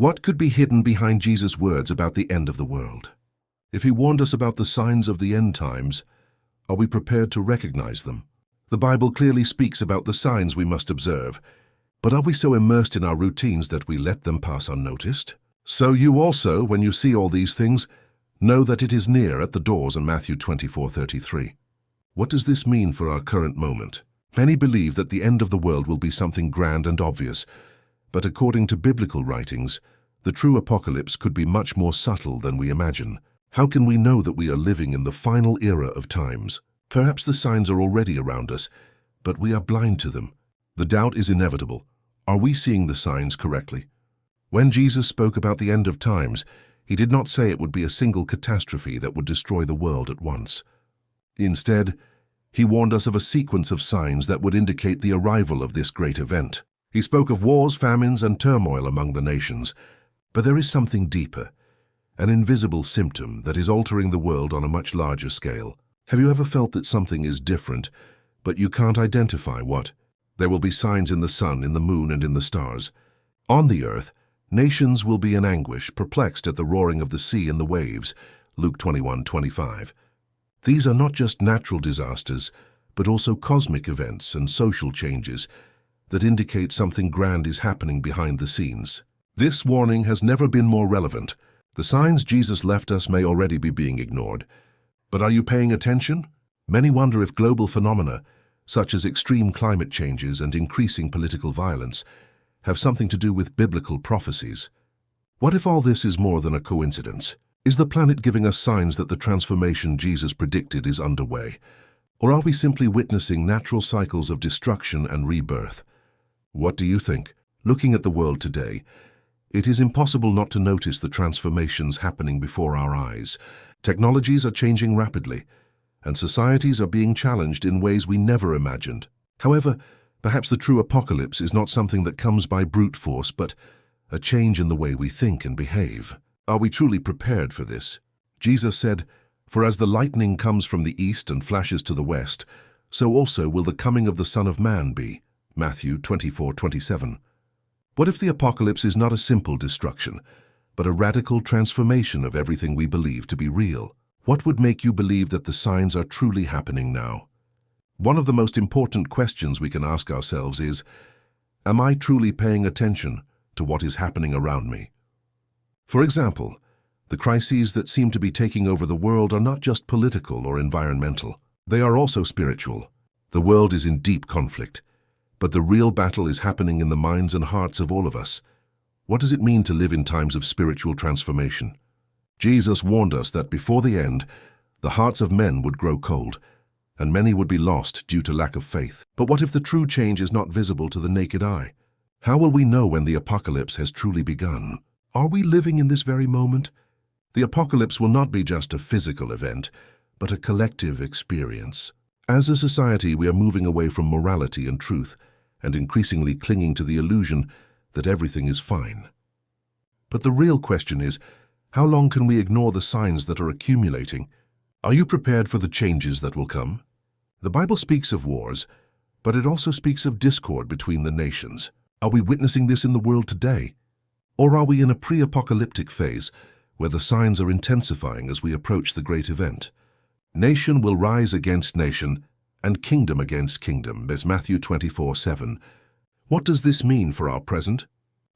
What could be hidden behind Jesus' words about the end of the world? If he warned us about the signs of the end times, are we prepared to recognize them? The Bible clearly speaks about the signs we must observe, but are we so immersed in our routines that we let them pass unnoticed? So you also, when you see all these things, know that it is near at the doors in Matthew 24:33. What does this mean for our current moment? Many believe that the end of the world will be something grand and obvious, but according to biblical writings, the true apocalypse could be much more subtle than we imagine. How can we know that we are living in the final era of times? Perhaps the signs are already around us, but we are blind to them. The doubt is inevitable. Are we seeing the signs correctly? When Jesus spoke about the end of times, he did not say it would be a single catastrophe that would destroy the world at once. Instead, he warned us of a sequence of signs that would indicate the arrival of this great event. He spoke of wars, famines, and turmoil among the nations, but there is something deeper, an invisible symptom that is altering the world on a much larger scale. Have you ever felt that something is different, but you can't identify what? There will be signs in the sun, in the moon, and in the stars. On the earth, nations will be in anguish, perplexed at the roaring of the sea and the waves. Luke 21:25. These are not just natural disasters, but also cosmic events and social changes that indicate something grand is happening behind the scenes. This warning has never been more relevant. The signs Jesus left us may already be being ignored. But are you paying attention? Many wonder if global phenomena, such as extreme climate changes and increasing political violence, have something to do with biblical prophecies. What if all this is more than a coincidence? Is the planet giving us signs that the transformation Jesus predicted is underway? Or are we simply witnessing natural cycles of destruction and rebirth? What do you think? Looking at the world today, it is impossible not to notice the transformations happening before our eyes. Technologies are changing rapidly, and societies are being challenged in ways we never imagined. However, perhaps the true apocalypse is not something that comes by brute force, but a change in the way we think and behave. Are we truly prepared for this? Jesus said, "For as the lightning comes from the east and flashes to the west, so also will the coming of the Son of Man be." Matthew 24:27. What if the apocalypse is not a simple destruction, but a radical transformation of everything we believe to be real? What would make you believe that the signs are truly happening now? One of the most important questions we can ask ourselves is, am I truly paying attention to what is happening around me? For example, the crises that seem to be taking over the world are not just political or environmental. They are also spiritual. The world is in deep conflict, but the real battle is happening in the minds and hearts of all of us. What does it mean to live in times of spiritual transformation? Jesus warned us that before the end, the hearts of men would grow cold, and many would be lost due to lack of faith. But what if the true change is not visible to the naked eye? How will we know when the apocalypse has truly begun? Are we living in this very moment? The apocalypse will not be just a physical event, but a collective experience. As a society, we are moving away from morality and truth, and increasingly clinging to the illusion that everything is fine. But the real question is, how long can we ignore the signs that are accumulating? Are you prepared for the changes that will come? The Bible speaks of wars, but it also speaks of discord between the nations. Are we witnessing this in the world today? Or are we in a pre-apocalyptic phase where the signs are intensifying as we approach the great event? Nation will rise against nation, and kingdom against kingdom, as Matthew 24:7. What does this mean for our present?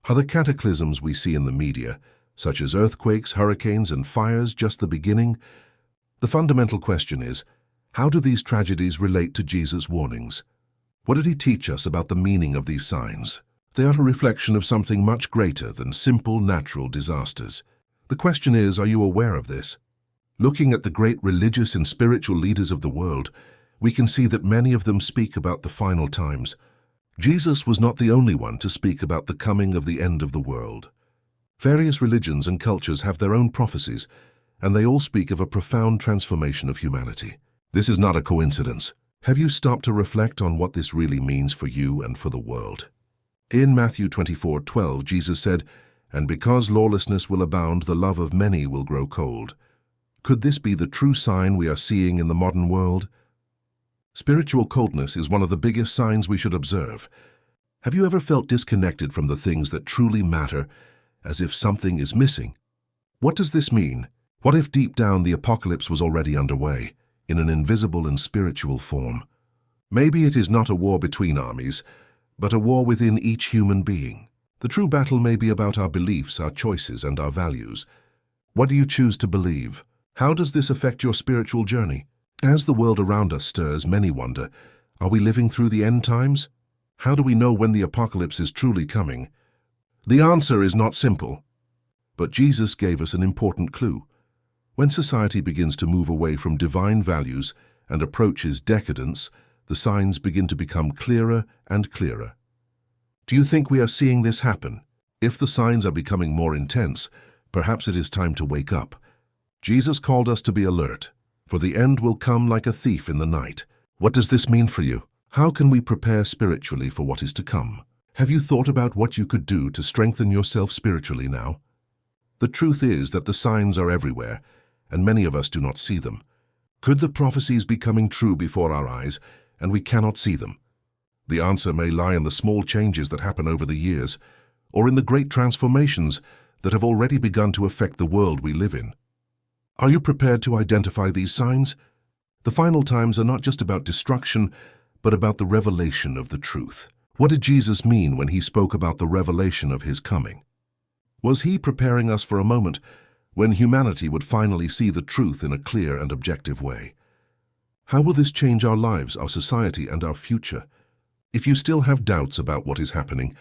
Are the cataclysms we see in the media, such as earthquakes, hurricanes, and fires, just the beginning? The fundamental question is, how do these tragedies relate to Jesus' warnings? What did he teach us about the meaning of these signs? They are a reflection of something much greater than simple natural disasters. The question is, are you aware of this? Looking at the great religious and spiritual leaders of the world, we can see that many of them speak about the final times. Jesus was not the only one to speak about the coming of the end of the world. Various religions and cultures have their own prophecies, and they all speak of a profound transformation of humanity. This is not a coincidence. Have you stopped to reflect on what this really means for you and for the world? In Matthew 24:12, Jesus said, "And because lawlessness will abound, the love of many will grow cold." Could this be the true sign we are seeing in the modern world? Spiritual coldness is one of the biggest signs we should observe. Have you ever felt disconnected from the things that truly matter as if something is missing. What does this mean? What if deep down the apocalypse was already underway, in an invisible and spiritual form? Maybe it is not a war between armies, but a war within each human being. The true battle may be about our beliefs, our choices, and our values. What do you choose to believe? How does this affect your spiritual journey? As the world around us stirs, many wonder, are we living through the end times? How do we know when the apocalypse is truly coming? The answer is not simple, but Jesus gave us an important clue. When society begins to move away from divine values and approaches decadence, the signs begin to become clearer and clearer. Do you think we are seeing this happen? If the signs are becoming more intense, perhaps it is time to wake up. Jesus called us to be alert, for the end will come like a thief in the night. What does this mean for you? How can we prepare spiritually for what is to come? Have you thought about what you could do to strengthen yourself spiritually now? The truth is that the signs are everywhere, and many of us do not see them. Could the prophecies be coming true before our eyes, and we cannot see them? The answer may lie in the small changes that happen over the years, or in the great transformations that have already begun to affect the world we live in. Are you prepared to identify these signs? The final times are not just about destruction, but about the revelation of the truth. What did Jesus mean when he spoke about the revelation of his coming? Was he preparing us for a moment when humanity would finally see the truth in a clear and objective way? How will this change our lives, our society, and our future? If you still have doubts about what is happening,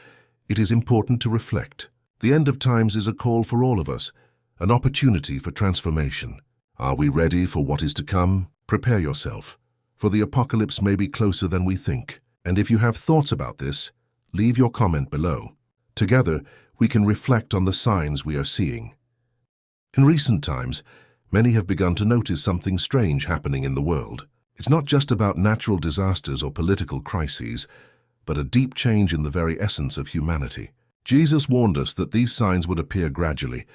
it is important to reflect. The end of times is a call for all of us, an opportunity for transformation. Are we ready for what is to come? Prepare yourself, for the apocalypse may be closer than we think. And if you have thoughts about this, leave your comment below. Together, we can reflect on the signs we are seeing. In recent times, many have begun to notice something strange happening in the world. It's not just about natural disasters or political crises, but a deep change in the very essence of humanity. Jesus warned us that these signs would appear gradually,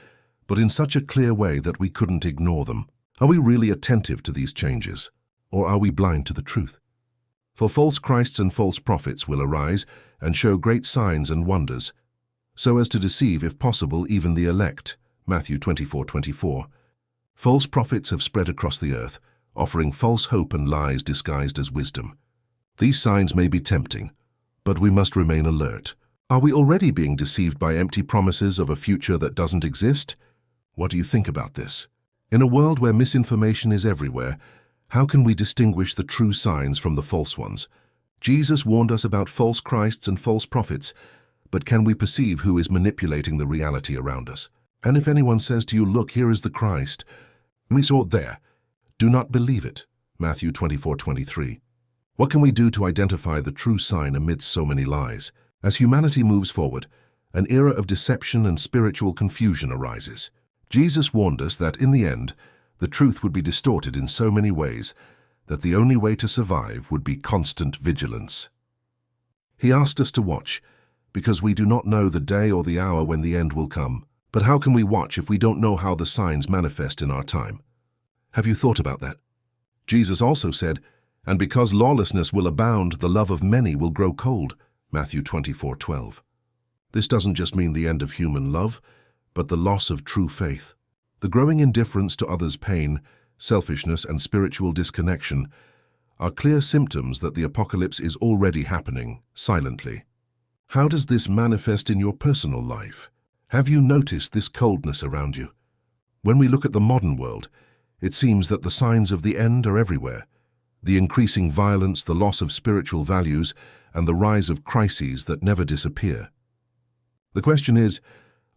but in such a clear way that we couldn't ignore them. Are we really attentive to these changes, or are we blind to the truth? For false Christs and false prophets will arise and show great signs and wonders, so as to deceive, if possible, even the elect. Matthew 24:24. False prophets have spread across the earth, offering false hope and lies disguised as wisdom. These signs may be tempting, but we must remain alert. Are we already being deceived by empty promises of a future that doesn't exist? What do you think about this? In a world where misinformation is everywhere, how can we distinguish the true signs from the false ones? Jesus warned us about false Christs and false prophets, but can we perceive who is manipulating the reality around us? And if anyone says to you, "Look, here is the Christ," we saw it there, do not believe it. Matthew 24:23. What can we do to identify the true sign amidst so many lies? As humanity moves forward, an era of deception and spiritual confusion arises. Jesus warned us that in the end, the truth would be distorted in so many ways that the only way to survive would be constant vigilance. He asked us to watch, because we do not know the day or the hour when the end will come. But how can we watch if we don't know how the signs manifest in our time? Have you thought about that? Jesus also said, "And because lawlessness will abound, the love of many will grow cold." Matthew 24:12. This doesn't just mean the end of human love, but the loss of true faith. The growing indifference to others' pain, selfishness, and spiritual disconnection are clear symptoms that the apocalypse is already happening, silently. How does this manifest in your personal life? Have you noticed this coldness around you? When we look at the modern world, it seems that the signs of the end are everywhere. The increasing violence, the loss of spiritual values, and the rise of crises that never disappear. The question is,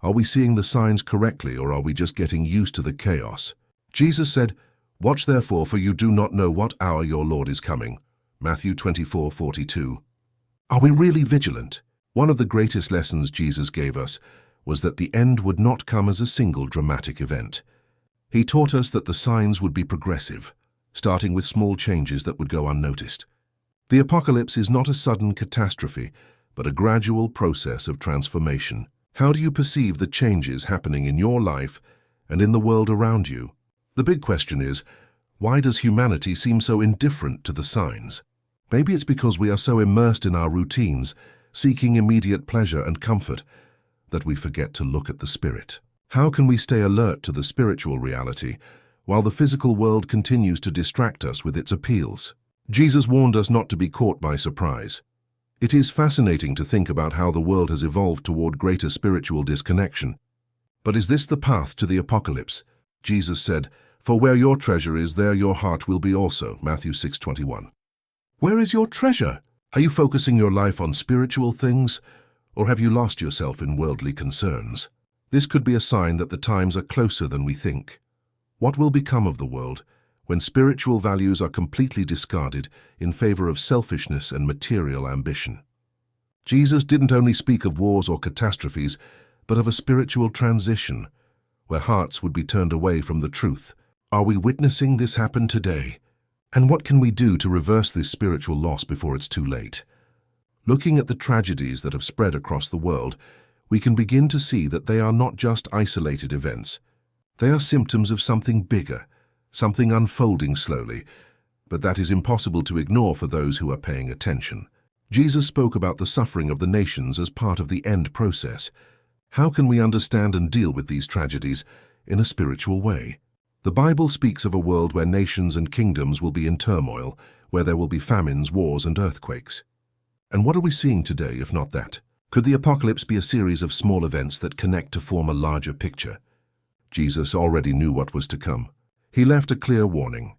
are we seeing the signs correctly, or are we just getting used to the chaos? Jesus said, "Watch therefore, for you do not know what hour your Lord is coming." Matthew 24:42. Are we really vigilant? One of the greatest lessons Jesus gave us was that the end would not come as a single dramatic event. He taught us that the signs would be progressive, starting with small changes that would go unnoticed. The apocalypse is not a sudden catastrophe, but a gradual process of transformation. How do you perceive the changes happening in your life and in the world around you? The big question is, why does humanity seem so indifferent to the signs? Maybe it's because we are so immersed in our routines, seeking immediate pleasure and comfort, that we forget to look at the spirit. How can we stay alert to the spiritual reality while the physical world continues to distract us with its appeals? Jesus warned us not to be caught by surprise. It is fascinating to think about how the world has evolved toward greater spiritual disconnection. But is this the path to the apocalypse? Jesus said, "For where your treasure is, there your heart will be also." Matthew 6:21. Where is your treasure? Are you focusing your life on spiritual things, or have you lost yourself in worldly concerns? This could be a sign that the times are closer than we think. What will become of the world when spiritual values are completely discarded in favor of selfishness and material ambition? Jesus didn't only speak of wars or catastrophes, but of a spiritual transition, where hearts would be turned away from the truth. Are we witnessing this happen today? And what can we do to reverse this spiritual loss before it's too late? Looking at the tragedies that have spread across the world, we can begin to see that they are not just isolated events. They are symptoms of something bigger, something unfolding slowly, but that is impossible to ignore for those who are paying attention. Jesus spoke about the suffering of the nations as part of the end process. How can we understand and deal with these tragedies in a spiritual way? The Bible speaks of a world where nations and kingdoms will be in turmoil, where there will be famines, wars, and earthquakes. And what are we seeing today, if not that? Could the apocalypse be a series of small events that connect to form a larger picture? Jesus already knew what was to come. He left a clear warning.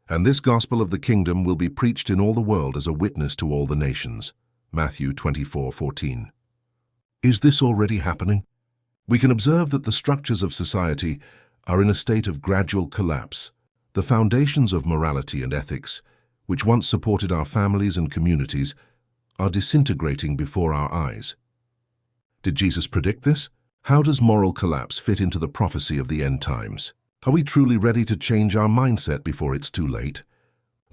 "And this gospel of the kingdom will be preached in all the world as a witness to all the nations." Matthew 24:14. Is this already happening? We can observe that the structures of society are in a state of gradual collapse. The foundations of morality and ethics, which once supported our families and communities, are disintegrating before our eyes. Did Jesus predict this? How does moral collapse fit into the prophecy of the end times? Are we truly ready to change our mindset before it's too late?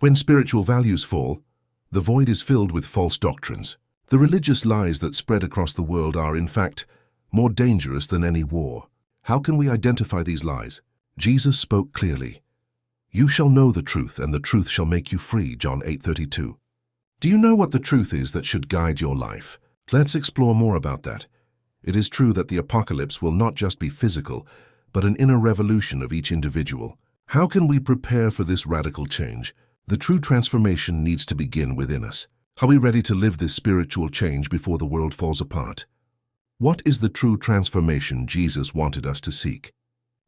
When spiritual values fall, the void is filled with false doctrines. The religious lies that spread across the world are, in fact, more dangerous than any war. How can we identify these lies? Jesus spoke clearly. "You shall know the truth, and the truth shall make you free." John 8:32. Do you know what the truth is that should guide your life? Let's explore more about that. It is true that the apocalypse will not just be physical, but an inner revolution of each individual. How can we prepare for this radical change? The true transformation needs to begin within us. Are we ready to live this spiritual change before the world falls apart? What is the true transformation Jesus wanted us to seek?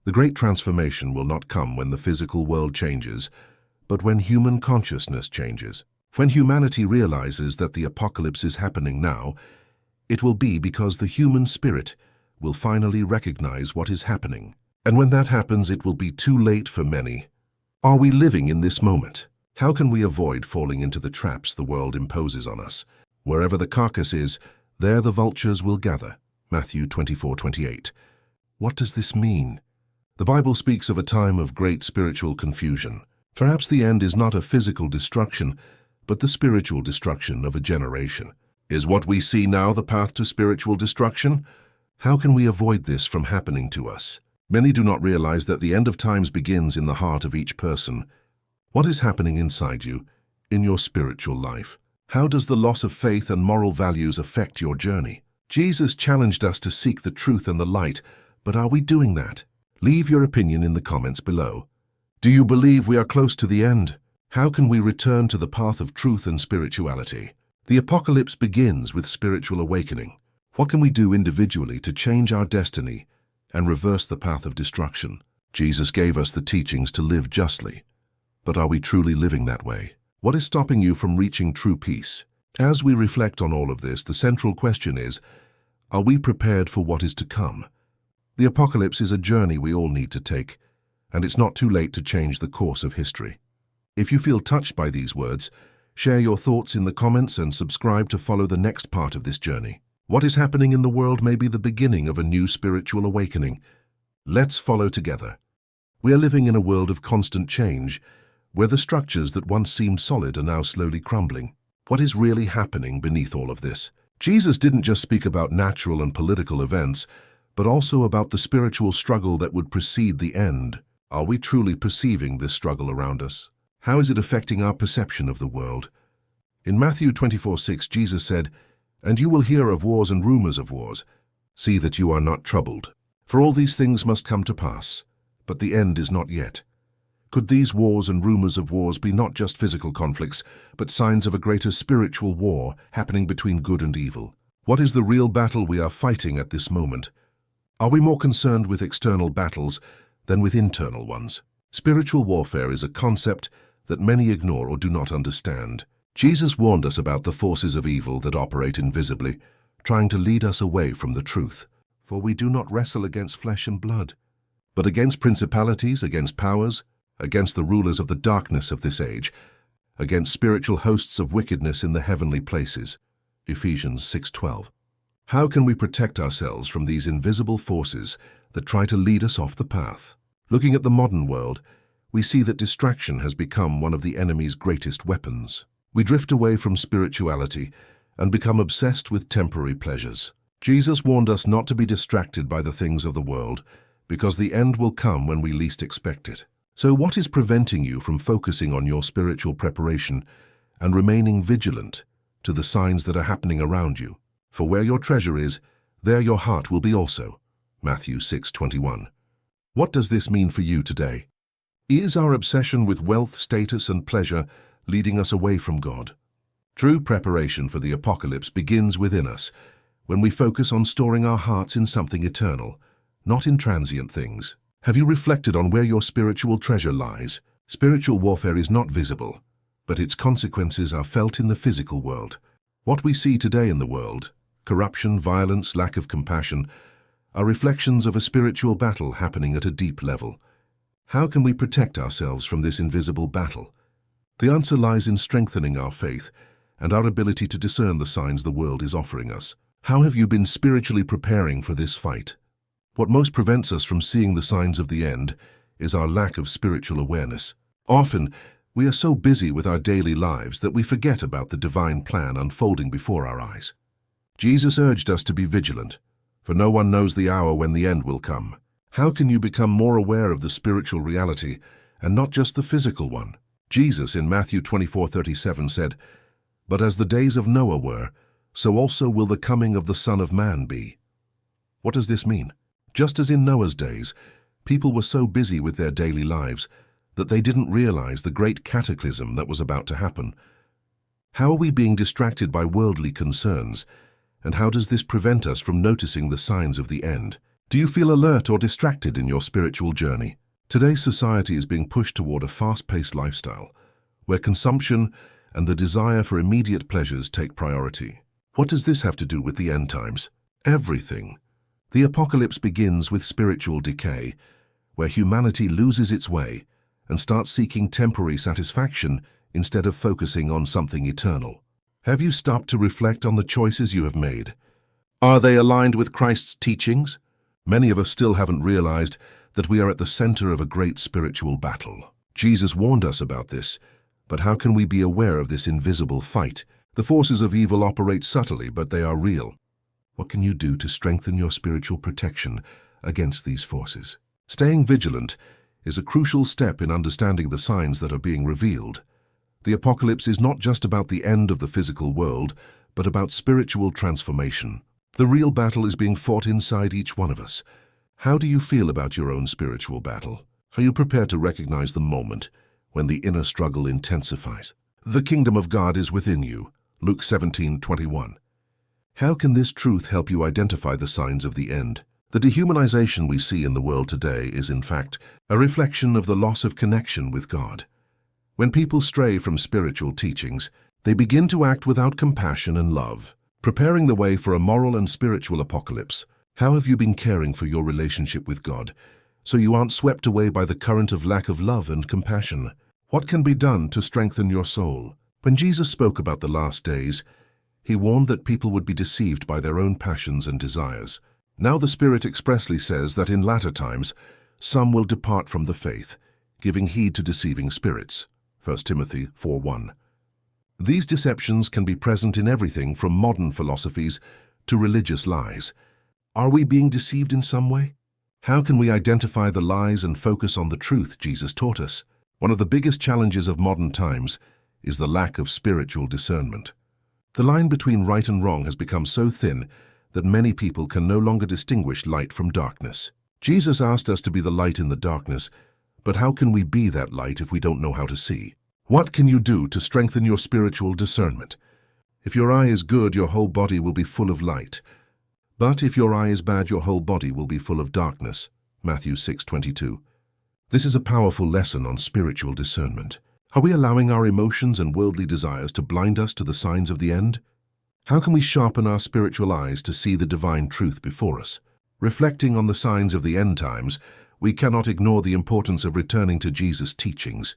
The great transformation will not come when the physical world changes, but when human consciousness changes. When humanity realizes that the apocalypse is happening now, it will be because the human spirit will finally recognize what is happening. And when that happens, it will be too late for many. Are we living in this moment? How can we avoid falling into the traps the world imposes on us? Wherever the carcass is, there the vultures will gather. Matthew 24:28. What does this mean? The Bible speaks of a time of great spiritual confusion. Perhaps the end is not a physical destruction, but the spiritual destruction of a generation. Is what we see now the path to spiritual destruction? How can we avoid this from happening to us? Many do not realize that the end of times begins in the heart of each person. What is happening inside you, in your spiritual life? How does the loss of faith and moral values affect your journey? Jesus challenged us to seek the truth and the light, but are we doing that? Leave your opinion in the comments below. Do you believe we are close to the end? How can we return to the path of truth and spirituality? The apocalypse begins with spiritual awakening. What can we do individually to change our destiny and reverse the path of destruction? Jesus gave us the teachings to live justly. But are we truly living that way? What is stopping you from reaching true peace? As we reflect on all of this, the central question is, are we prepared for what is to come? The apocalypse is a journey we all need to take, and it's not too late to change the course of history. If you feel touched by these words, share your thoughts in the comments and subscribe to follow the next part of this journey. What is happening in the world may be the beginning of a new spiritual awakening. Let's follow together. We are living in a world of constant change, where the structures that once seemed solid are now slowly crumbling. What is really happening beneath all of this? Jesus didn't just speak about natural and political events, but also about the spiritual struggle that would precede the end. Are we truly perceiving this struggle around us? How is it affecting our perception of the world? In Matthew 24:6, Jesus said, "And you will hear of wars and rumors of wars. See that you are not troubled. For all these things must come to pass, but the end is not yet. Could these wars and rumors of wars be not just physical conflicts, but signs of a greater spiritual war happening between good and evil? What is the real battle we are fighting at this moment? Are we more concerned with external battles than with internal ones? Spiritual warfare is a concept that many ignore or do not understand. Jesus warned us about the forces of evil that operate invisibly, trying to lead us away from the truth. For we do not wrestle against flesh and blood, but against principalities, against powers, against the rulers of the darkness of this age, against spiritual hosts of wickedness in the heavenly places. Ephesians 6:12. How can we protect ourselves from these invisible forces that try to lead us off the path? Looking at the modern world, we see that distraction has become one of the enemy's greatest weapons. We drift away from spirituality and become obsessed with temporary pleasures. Jesus warned us not to be distracted by the things of the world, because the end will come when we least expect it. So what is preventing you from focusing on your spiritual preparation and remaining vigilant to the signs that are happening around you? For where your treasure is, there your heart will be also. Matthew 6:21. What does this mean for you today? Is our obsession with wealth, status, and pleasure leading us away from God? True preparation for the apocalypse begins within us, when we focus on storing our hearts in something eternal, not in transient things. Have you reflected on where your spiritual treasure lies? Spiritual warfare is not visible, but its consequences are felt in the physical world. What we see today in the world, corruption, violence, lack of compassion, are reflections of a spiritual battle happening at a deep level. How can we protect ourselves from this invisible battle? The answer lies in strengthening our faith and our ability to discern the signs the world is offering us. How have you been spiritually preparing for this fight? What most prevents us from seeing the signs of the end is our lack of spiritual awareness. Often, we are so busy with our daily lives that we forget about the divine plan unfolding before our eyes. Jesus urged us to be vigilant, for no one knows the hour when the end will come. How can you become more aware of the spiritual reality and not just the physical one? Jesus in Matthew 24:37 said, "But as the days of Noah were, so also will the coming of the Son of Man be." What does this mean? Just as in Noah's days, people were so busy with their daily lives that they didn't realize the great cataclysm that was about to happen. How are we being distracted by worldly concerns, and how does this prevent us from noticing the signs of the end? Do you feel alert or distracted in your spiritual journey? Today's society is being pushed toward a fast-paced lifestyle, where consumption and the desire for immediate pleasures take priority. What does this have to do with the end times? Everything. The apocalypse begins with spiritual decay, where humanity loses its way and starts seeking temporary satisfaction instead of focusing on something eternal. Have you stopped to reflect on the choices you have made? Are they aligned with Christ's teachings? Many of us still haven't realized that we are at the center of a great spiritual battle. Jesus warned us about this, but how can we be aware of this invisible fight? The forces of evil operate subtly, but they are real. What can you do to strengthen your spiritual protection against these forces? Staying vigilant is a crucial step in understanding the signs that are being revealed. The apocalypse is not just about the end of the physical world, but about spiritual transformation. The real battle is being fought inside each one of us. How do you feel about your own spiritual battle? Are you prepared to recognize the moment when the inner struggle intensifies? The kingdom of God is within you. Luke 17:21. How can this truth help you identify the signs of the end? The dehumanization we see in the world today is, in fact, a reflection of the loss of connection with God. When people stray from spiritual teachings, they begin to act without compassion and love, preparing the way for a moral and spiritual apocalypse. How have you been caring for your relationship with God, so you aren't swept away by the current of lack of love and compassion? What can be done to strengthen your soul? When Jesus spoke about the last days, he warned that people would be deceived by their own passions and desires. Now the Spirit expressly says that in latter times, some will depart from the faith, giving heed to deceiving spirits. 1 Timothy 4:1. These deceptions can be present in everything from modern philosophies to religious lies. Are we being deceived in some way? How can we identify the lies and focus on the truth Jesus taught us? One of the biggest challenges of modern times is the lack of spiritual discernment. The line between right and wrong has become so thin that many people can no longer distinguish light from darkness. Jesus asked us to be the light in the darkness, but how can we be that light if we don't know how to see? What can you do to strengthen your spiritual discernment? If your eye is good, your whole body will be full of light. But if your eye is bad, your whole body will be full of darkness. Matthew 6:22. This is a powerful lesson on spiritual discernment. Are we allowing our emotions and worldly desires to blind us to the signs of the end? How can we sharpen our spiritual eyes to see the divine truth before us? Reflecting on the signs of the end times, we cannot ignore the importance of returning to Jesus' teachings.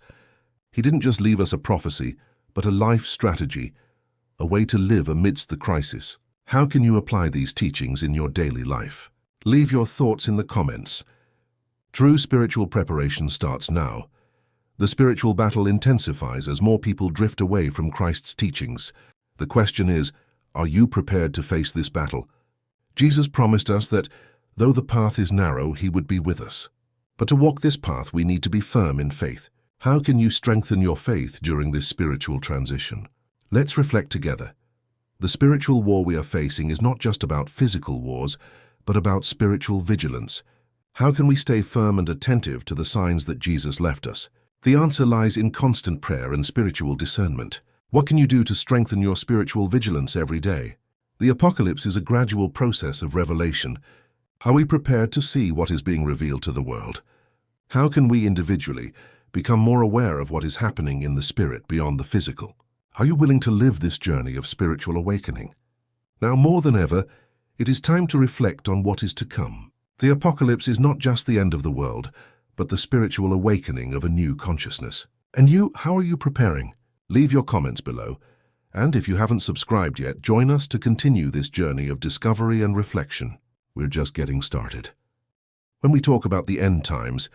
He didn't just leave us a prophecy, but a life strategy, a way to live amidst the crisis. How can you apply these teachings in your daily life? Leave your thoughts in the comments. True spiritual preparation starts now. The spiritual battle intensifies as more people drift away from Christ's teachings. The question is, are you prepared to face this battle? Jesus promised us that, though the path is narrow, he would be with us. But to walk this path, we need to be firm in faith. How can you strengthen your faith during this spiritual transition? Let's reflect together. The spiritual war we are facing is not just about physical wars, but about spiritual vigilance. How can we stay firm and attentive to the signs that Jesus left us? The answer lies in constant prayer and spiritual discernment. What can you do to strengthen your spiritual vigilance every day? The apocalypse is a gradual process of revelation. Are we prepared to see what is being revealed to the world? How can we individually become more aware of what is happening in the spirit beyond the physical? Are you willing to live this journey of spiritual awakening? Now, more than ever, it is time to reflect on what is to come. The apocalypse is not just the end of the world, but the spiritual awakening of a new consciousness. And you, how are you preparing? Leave your comments below. And if you haven't subscribed yet, join us to continue this journey of discovery and reflection. We're just getting started. When we talk about the end times,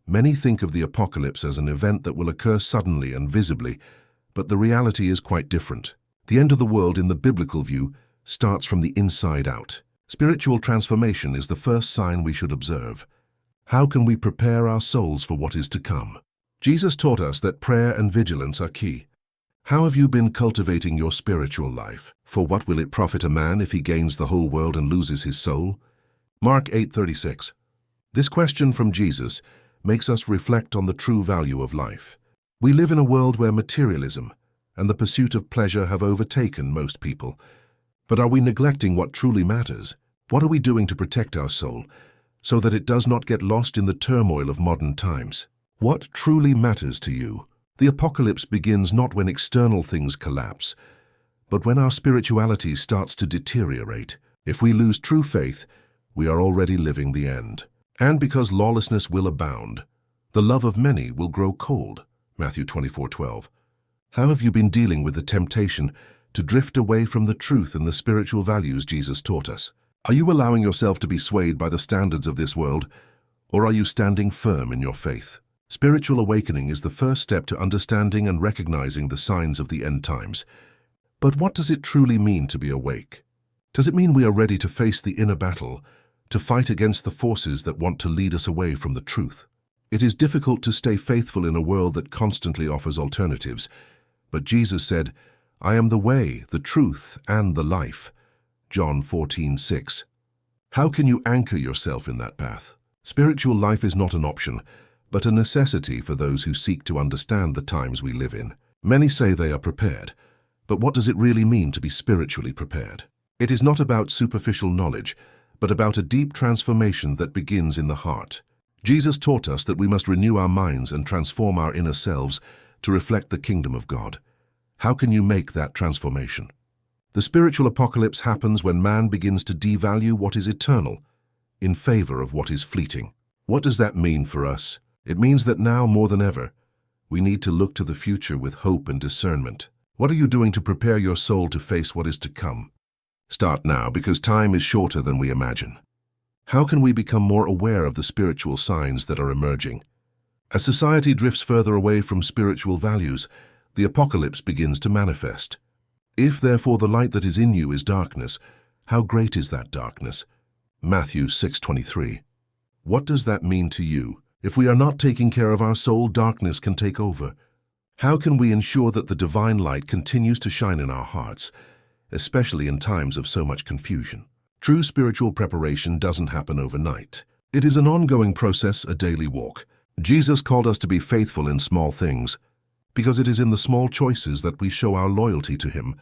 many think of the apocalypse as an event that will occur suddenly and visibly, but the reality is quite different. The end of the world in the biblical view starts from the inside out. Spiritual transformation is the first sign we should observe. How can we prepare our souls for what is to come? Jesus taught us that prayer and vigilance are key. How have you been cultivating your spiritual life? For what will it profit a man if he gains the whole world and loses his soul? Mark 8:36. This question from Jesus makes us reflect on the true value of life. We live in a world where materialism and the pursuit of pleasure have overtaken most people. But are we neglecting what truly matters? What are we doing to protect our soul so that it does not get lost in the turmoil of modern times? What truly matters to you? The apocalypse begins not when external things collapse, but when our spirituality starts to deteriorate. If we lose true faith, we are already living the end. And because lawlessness will abound, the love of many will grow cold. Matthew 24:12. How have you been dealing with the temptation to drift away from the truth and the spiritual values Jesus taught us? Are you allowing yourself to be swayed by the standards of this world, or are you standing firm in your faith? Spiritual awakening is the first step to understanding and recognizing the signs of the end times. But what does it truly mean to be awake? Does it mean we are ready to face the inner battle, to fight against the forces that want to lead us away from the truth? It is difficult to stay faithful in a world that constantly offers alternatives, but Jesus said, "I am the way, the truth, and the life." John 14:6. How can you anchor yourself in that path? Spiritual life is not an option, but a necessity for those who seek to understand the times we live in. Many say they are prepared, but what does it really mean to be spiritually prepared? It is not about superficial knowledge, but about a deep transformation that begins in the heart. Jesus taught us that we must renew our minds and transform our inner selves to reflect the kingdom of God. How can you make that transformation? The spiritual apocalypse happens when man begins to devalue what is eternal in favor of what is fleeting. What does that mean for us? It means that now more than ever, we need to look to the future with hope and discernment. What are you doing to prepare your soul to face what is to come? Start now, because time is shorter than we imagine. How can we become more aware of the spiritual signs that are emerging? As society drifts further away from spiritual values, the apocalypse begins to manifest. If, therefore, the light that is in you is darkness, how great is that darkness? Matthew 6:23. What does that mean to you? If we are not taking care of our soul, darkness can take over. How can we ensure that the divine light continues to shine in our hearts, especially in times of so much confusion? True spiritual preparation doesn't happen overnight. It is an ongoing process, a daily walk. Jesus called us to be faithful in small things, because it is in the small choices that we show our loyalty to Him.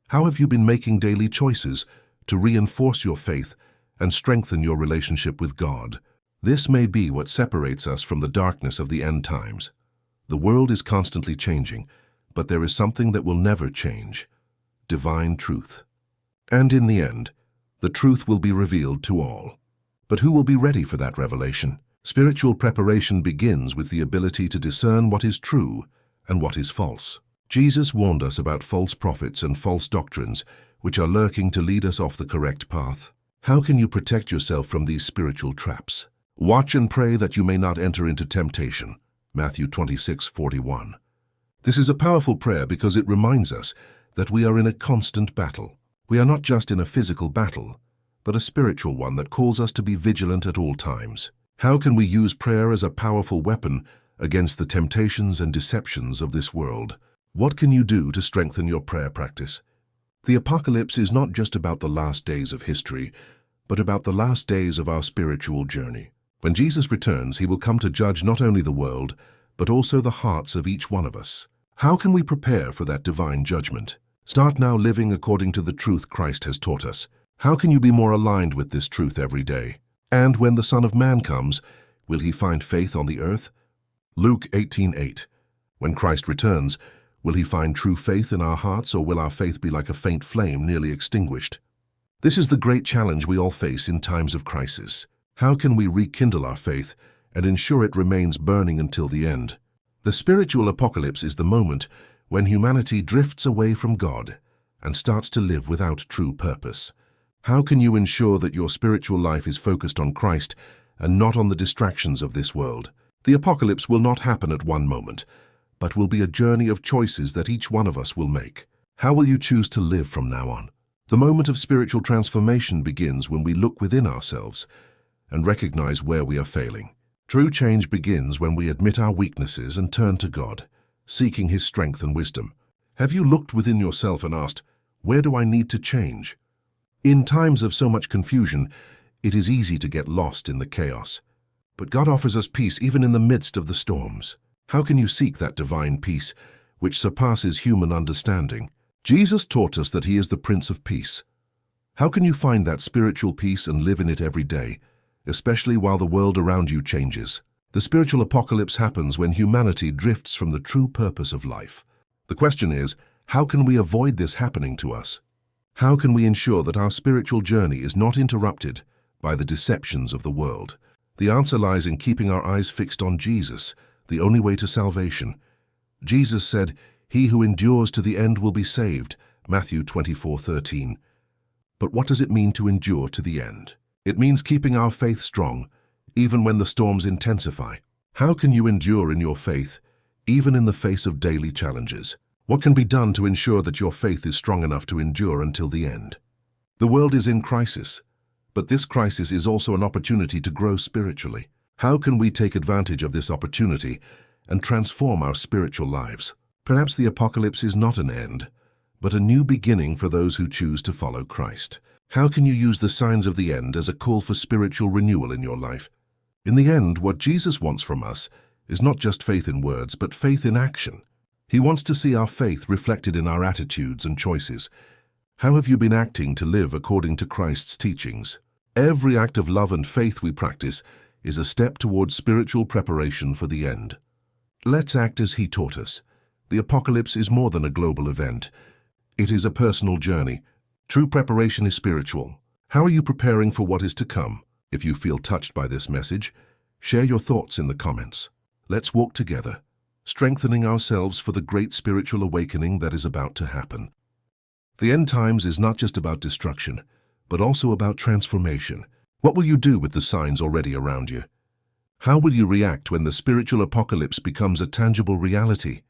How have you been making daily choices to reinforce your faith and strengthen your relationship with God? This may be what separates us from the darkness of the end times. The world is constantly changing, but there is something that will never change: divine truth. And in the end, the truth will be revealed to all. But who will be ready for that revelation? Spiritual preparation begins with the ability to discern what is true and what is false. Jesus warned us about false prophets and false doctrines which are lurking to lead us off the correct path. How can you protect yourself from these spiritual traps? Watch and pray that you may not enter into temptation. Matthew 26:41. This is a powerful prayer because it reminds us that we are in a constant battle. We are not just in a physical battle, but a spiritual one that calls us to be vigilant at all times. How can we use prayer as a powerful weapon against the temptations and deceptions of this world? What can you do to strengthen your prayer practice? The apocalypse is not just about the last days of history, but about the last days of our spiritual journey. When Jesus returns, He will come to judge not only the world, but also the hearts of each one of us. How can we prepare for that divine judgment? Start now living according to the truth Christ has taught us. How can you be more aligned with this truth every day? And when the Son of Man comes, will He find faith on the earth? Luke 18:8. When Christ returns, will He find true faith in our hearts, or will our faith be like a faint flame nearly extinguished? This is the great challenge we all face in times of crisis. How can we rekindle our faith and ensure it remains burning until the end? The spiritual apocalypse is the moment when humanity drifts away from God and starts to live without true purpose. How can you ensure that your spiritual life is focused on Christ and not on the distractions of this world? The apocalypse will not happen at one moment, but will be a journey of choices that each one of us will make. How will you choose to live from now on? The moment of spiritual transformation begins when we look within ourselves and recognize where we are failing. True change begins when we admit our weaknesses and turn to God, seeking His strength and wisdom. Have you looked within yourself and asked, where do I need to change? In times of so much confusion, it is easy to get lost in the chaos. But God offers us peace even in the midst of the storms. How can you seek that divine peace, which surpasses human understanding? Jesus taught us that He is the Prince of Peace. How can you find that spiritual peace and live in it every day, especially while the world around you changes? The spiritual apocalypse happens when humanity drifts from the true purpose of life. The question is, how can we avoid this happening to us? How can we ensure that our spiritual journey is not interrupted by the deceptions of the world? The answer lies in keeping our eyes fixed on Jesus, the only way to salvation. Jesus said, "He who endures to the end will be saved," Matthew 24:13. But what does it mean to endure to the end? It means keeping our faith strong, even when the storms intensify. How can you endure in your faith, even in the face of daily challenges? What can be done to ensure that your faith is strong enough to endure until the end? The world is in crisis, but this crisis is also an opportunity to grow spiritually. How can we take advantage of this opportunity and transform our spiritual lives? Perhaps the apocalypse is not an end, but a new beginning for those who choose to follow Christ. How can you use the signs of the end as a call for spiritual renewal in your life? In the end, what Jesus wants from us is not just faith in words, but faith in action. He wants to see our faith reflected in our attitudes and choices. How have you been acting to live according to Christ's teachings? Every act of love and faith we practice is a step towards spiritual preparation for the end. Let's act as He taught us. The apocalypse is more than a global event. It is a personal journey. True preparation is spiritual. How are you preparing for what is to come? If you feel touched by this message, share your thoughts in the comments. Let's walk together, strengthening ourselves for the great spiritual awakening that is about to happen. The end times is not just about destruction, but also about transformation. What will you do with the signs already around you? How will you react when the spiritual apocalypse becomes a tangible reality?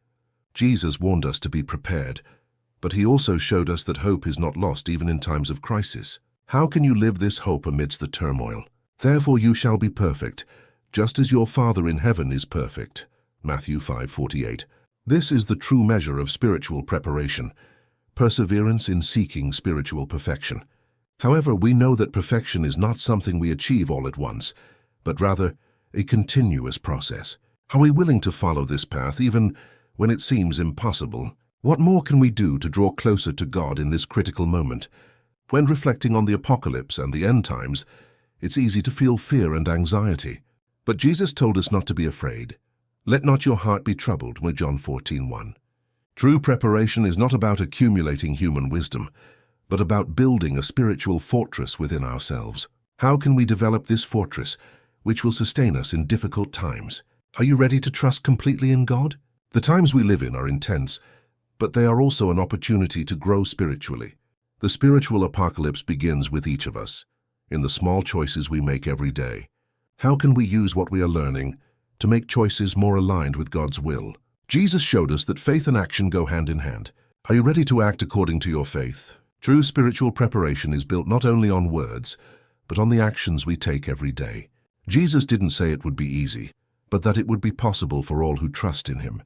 Jesus warned us to be prepared, but He also showed us that hope is not lost even in times of crisis. How can you live this hope amidst the turmoil? Therefore you shall be perfect, just as your Father in heaven is perfect. Matthew 5:48. This is the true measure of spiritual preparation, perseverance in seeking spiritual perfection. However, we know that perfection is not something we achieve all at once, but rather a continuous process. Are we willing to follow this path even when it seems impossible? What more can we do to draw closer to God in this critical moment? When reflecting on the apocalypse and the end times, it's easy to feel fear and anxiety. But Jesus told us not to be afraid. Let not your heart be troubled, John 14:1. True preparation is not about accumulating human wisdom, but about building a spiritual fortress within ourselves. How can we develop this fortress, which will sustain us in difficult times? Are you ready to trust completely in God? The times we live in are intense, but they are also an opportunity to grow spiritually. The spiritual apocalypse begins with each of us, in the small choices we make every day. How can we use what we are learning to make choices more aligned with God's will? Jesus showed us that faith and action go hand in hand. Are you ready to act according to your faith? True spiritual preparation is built not only on words, but on the actions we take every day. Jesus didn't say it would be easy, but that it would be possible for all who trust in him.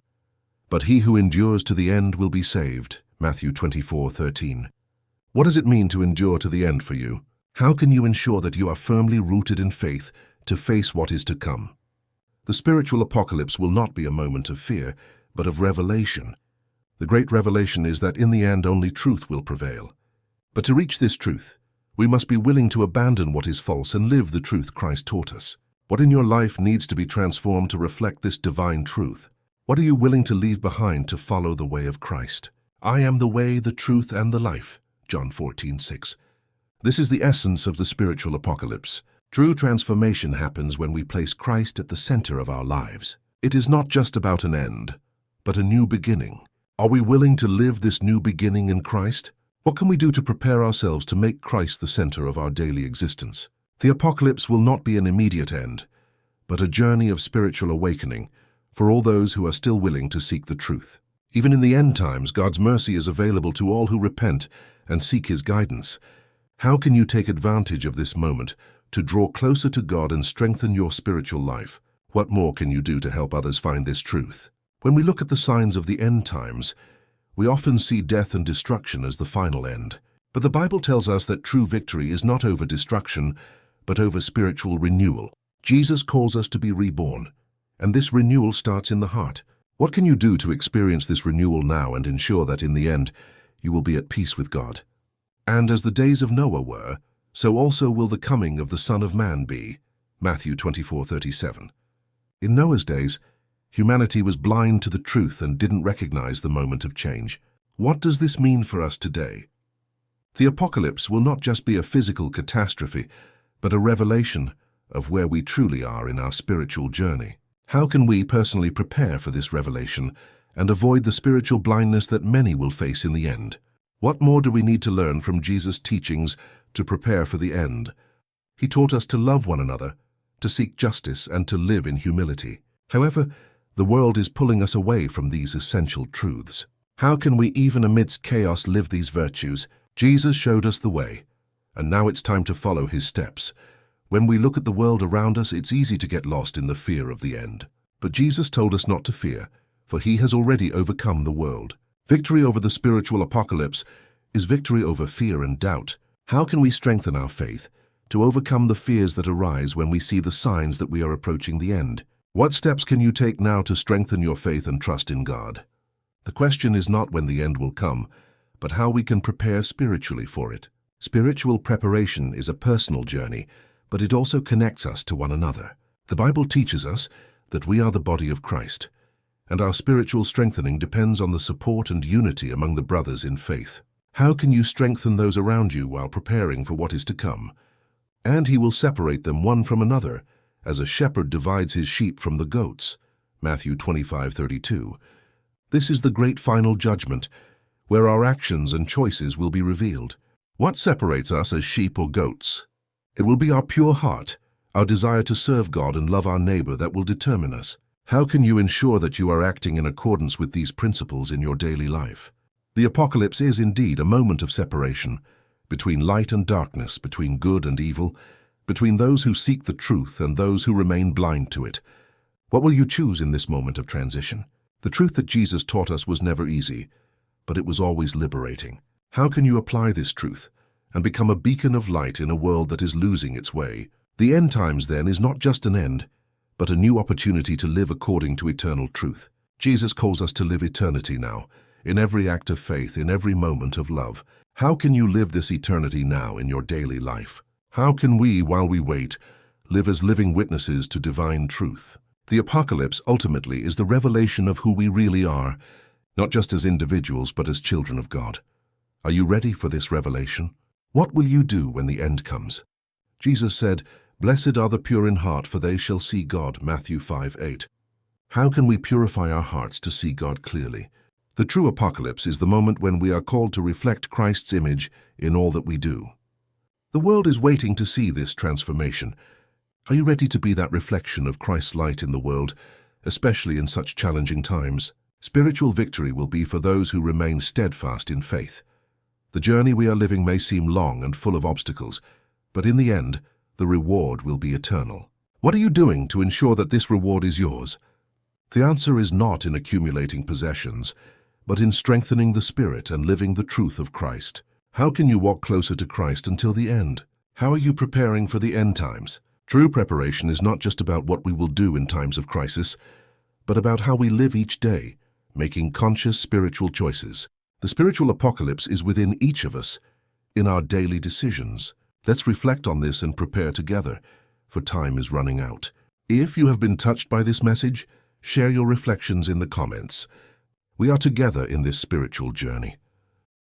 But he who endures to the end will be saved. Matthew 24:13. What does it mean to endure to the end for you? How can you ensure that you are firmly rooted in faith to face what is to come? The spiritual apocalypse will not be a moment of fear, but of revelation. The great revelation is that in the end only truth will prevail. But to reach this truth, we must be willing to abandon what is false and live the truth Christ taught us. What in your life needs to be transformed to reflect this divine truth? What are you willing to leave behind to follow the way of Christ? I am the way, the truth, and the life. John 14:6. This is the essence of the spiritual apocalypse. True transformation happens when we place Christ at the center of our lives. It is not just about an end, but a new beginning. Are we willing to live this new beginning in Christ? What can we do to prepare ourselves to make Christ the center of our daily existence? The apocalypse will not be an immediate end, but a journey of spiritual awakening for all those who are still willing to seek the truth. Even in the end times, God's mercy is available to all who repent and seek his guidance. How can you take advantage of this moment to draw closer to God and strengthen your spiritual life? What more can you do to help others find this truth? When we look at the signs of the end times, we often see death and destruction as the final end. But the Bible tells us that true victory is not over destruction, but over spiritual renewal. Jesus calls us to be reborn, and this renewal starts in the heart. What can you do to experience this renewal now and ensure that in the end you will be at peace with God? And as the days of Noah were, so also will the coming of the Son of Man be. Matthew 24:37. In Noah's days, humanity was blind to the truth and didn't recognize the moment of change. What does this mean for us today? The apocalypse will not just be a physical catastrophe, but a revelation of where we truly are in our spiritual journey. How can we personally prepare for this revelation and avoid the spiritual blindness that many will face in the end? What more do we need to learn from Jesus' teachings to prepare for the end? He taught us to love one another, to seek justice, and to live in humility. However, the world is pulling us away from these essential truths. How can we, even amidst chaos, live these virtues? Jesus showed us the way, and now it's time to follow his steps. When we look at the world around us, it's easy to get lost in the fear of the end. But Jesus told us not to fear, for he has already overcome the world. Victory over the spiritual apocalypse is victory over fear and doubt. How can we strengthen our faith to overcome the fears that arise when we see the signs that we are approaching the end? What steps can you take now to strengthen your faith and trust in God? The question is not when the end will come, but how we can prepare spiritually for it. Spiritual preparation is a personal journey, but it also connects us to one another. The Bible teaches us that we are the body of Christ, and our spiritual strengthening depends on the support and unity among the brothers in faith. How can you strengthen those around you while preparing for what is to come? And he will separate them one from another, as a shepherd divides his sheep from the goats. Matthew 25:32. This is the great final judgment, where our actions and choices will be revealed. What separates us as sheep or goats? It will be our pure heart, our desire to serve God and love our neighbor that will determine us. How can you ensure that you are acting in accordance with these principles in your daily life? The apocalypse is indeed a moment of separation, between light and darkness, between good and evil, between those who seek the truth and those who remain blind to it. What will you choose in this moment of transition? The truth that Jesus taught us was never easy, but it was always liberating. How can you apply this truth and become a beacon of light in a world that is losing its way. The end times, then, is not just an end, but a new opportunity to live according to eternal truth. Jesus calls us to live eternity now, in every act of faith, in every moment of love. How can you live this eternity now in your daily life? How can we, while we wait, live as living witnesses to divine truth? The apocalypse ultimately is the revelation of who we really are, not just as individuals, but as children of God. Are you ready for this revelation? What will you do when the end comes? Jesus said, "Blessed are the pure in heart, for they shall see God," Matthew 5:8. How can we purify our hearts to see God clearly? The true apocalypse is the moment when we are called to reflect Christ's image in all that we do. The world is waiting to see this transformation. Are you ready to be that reflection of Christ's light in the world, especially in such challenging times? Spiritual victory will be for those who remain steadfast in faith. The journey we are living may seem long and full of obstacles, but in the end, the reward will be eternal. What are you doing to ensure that this reward is yours? The answer is not in accumulating possessions, but in strengthening the Spirit and living the truth of Christ. How can you walk closer to Christ until the end? How are you preparing for the end times? True preparation is not just about what we will do in times of crisis, but about how we live each day, making conscious spiritual choices. The spiritual apocalypse is within each of us, in our daily decisions. Let's reflect on this and prepare together, for time is running out. If you have been touched by this message, share your reflections in the comments. We are together in this spiritual journey.